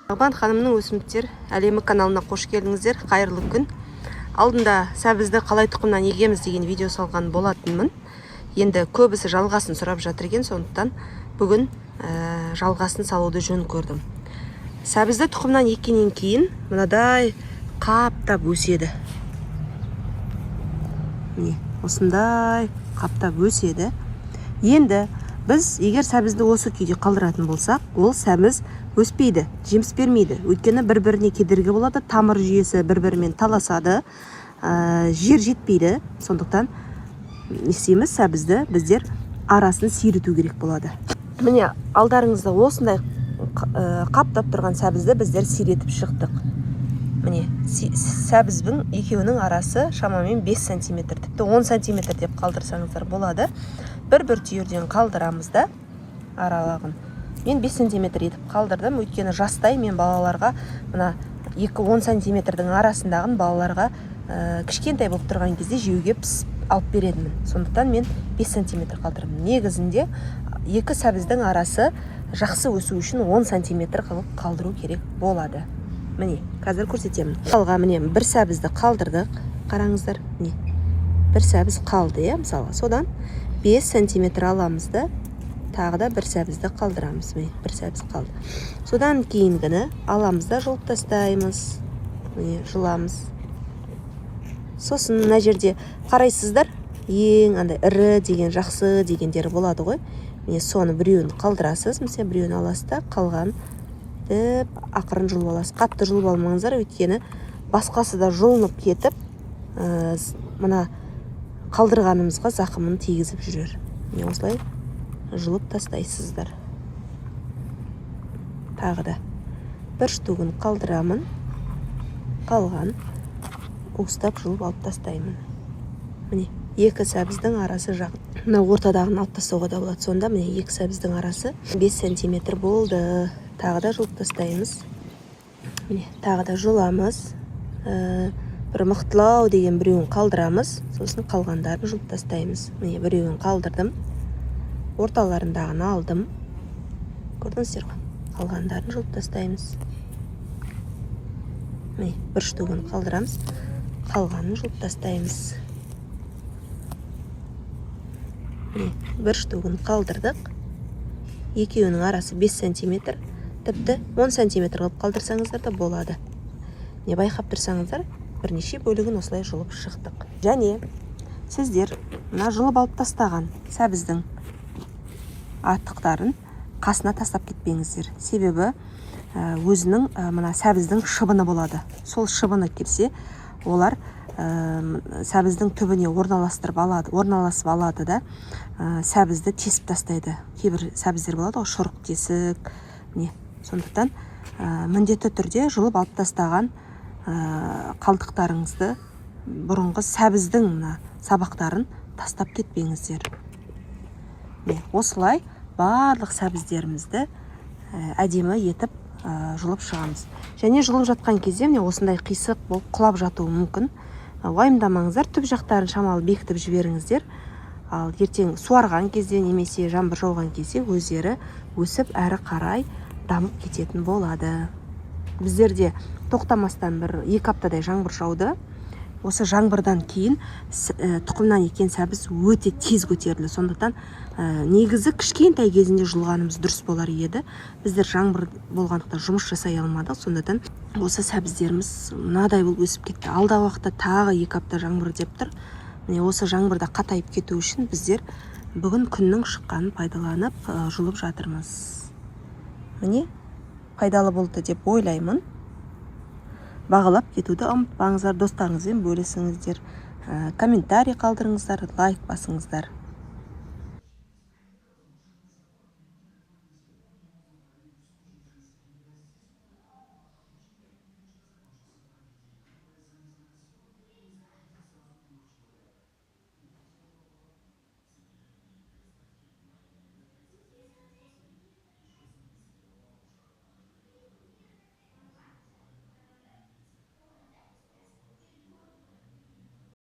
Бағбан ханымның өсімдіктер әлемі каналына қош келдіңіздер. Қайырлы күн. Алдында сәбізді қалай тұқымнан егеміз деген видео салған болатынмын. Енді көбісі жалғасын сұрап жатыр екен, сондықтан бүгін жалғасын салуды жөн көрдім. Сәбізді тұқымнан еккеннен кейін мынадай қаптап өседі. Міне, осындай қаптап өседі. Енді біз егер сәбізді осы күйде қалдыратын болсақ, ол сәбіз өспейді, жеміс бермейді. Өйткені бір-біріне кедергі болады, тамыр жүйесі бір-бірімен таласады, жер жетпейді. Сондықтан не істейміз, сәбізді біздер арасын сирету керек болады. Міне, алдарыңызда осындай қаптап тұрған сәбізді біздер сиретіп шықтық. Міне, сәбіздің екеуінің арасы шамамен 5 см, тіпті 10 см деп қалдырсаңыздар болады. Бір-бір түйірден қалдырамыз да аралағын. Мен 5 см етіп қалдырдым, өйткені жастай мен балаларға мына 2-10 см-дің арасындағын балаларға кішкентай болып тұрған кезде жеуге алып бередімін. Сондықтан мен 5 см қалдырдым. Негізінде екі сәбіздің арасы жақсы өсу үшін 10 см қылып қалдыру керек болады. Міне, қазір көрсетемін. Мысалға міне бір сәбізді қалдырдық. Қараңыздар, міне. Бір сәбіз қалды, мысалға. Содан 5 см аламыз да тағы да бір сәбізді қалдырамыз. Міне, бір сәбіз қалды. Содан кейінгіні аламыз да жұлып тастаймыз. Міне, жұламыз. Сосын мына жерде қарайсыздар, ең андай ірі деген, жақсы дегендері болады ғой. Міне, соны біреуін қалдырасыз, мысалы біреуін аласыз да, қалған деп ақырын жұлып аласыз. Қатты жұлып алмаңыздар, өйткені басқасы да жұлынып кетіп, мына қалдырғанымызға зақымын тигізіп жүрер. Міне, осылай жұлып тастайсыздар. Тағы да бір штугын қалдырамын, қалған уыстап жұлып алып тастаймын. Міне, екі сәбіздің арасы жақын. Мына ортадағын алып тастауға да болады. Сонда міне екі сәбіздің арасы 5 см болды. Тағы да жұлып тастаймыз. Міне, тағы да жұламыз. Бір мықтылау деген біреуін қалдырамыз. Сосын қалғандарын жұлып тастаймыз. Міне, біреуін қалдырдым. Орталарындағын алдым. Көрдіңіздер ғой? Қалғандарын жұлып тастаймыз. Міне, бір штугын қалдырамыз. Қалғанын жұлып тастаймыз. Міне, бір штугын қалдырдық. Екеуінің арасы 5 см, тіпті 10 см қылып қалдырсаңыздар да болады. Не байқап тұрсаңыздар, бірнеше бөлігін осылай жұлып шықтық. Және сіздер мына жұлып алып тастаған сәбіздің артықтарын қасына тастап кетпеңіздер. Себебі өзінің мына сәбіздің шыбыны болады. Сол шыбыны келсе, олар сәбіздің түбіне орналасып алады да, сәбізді тесіп тастайды. Кейбір сәбіздер болады, шұрық тесік. Сондықтан міндетті түрде жұлып алып тастаған қалдықтарыңызды, бұрынғы сәбіздің сабақтарын тастап кетпеңіздер. Осылай барлық сәбіздерімізді әдемі етіп жұлып шығамыз. Және жұлып жатқан кезде осындай қисық болып құлап жатуы мүмкін. Уайымдамаңыздар, түп жақтарын шамалы бекітіп жіберіңіздер. Ал ертең суарған кезде немесе жаңбыр жауған кезде өздері өсіп әрі қарай дамып кететін болады. Біздерде тоқтамастан 1-2 аптадай жаңбыр жауды. Осы жаңбырдан кейін тұқымнан еккен сәбіз өте тез көтерілді. Сондықтан негізі кішкентай кезінде жұлғанымыз дұрыс болар еді. Біздер жаңбыр болғандықтан жұмыс жасай алмадық. Сондықтан осы сәбіздеріміз мынадай болып өсіп кетті. Алдағы уақытта тағы 2 апта жаңбыр деп тұр. Міне осы жаңбырда қатайып кету үшін біздер бүгін күннің шыққанын пайдаланып жұлып жатырмыз. Міне, пайдалы болды деп ойлаймын. Бағалап кетуді ұмытпаңыздар, достарыңызбен бөлісіңіздер, комментарий қалдырыңыздар, лайк басыңыздар.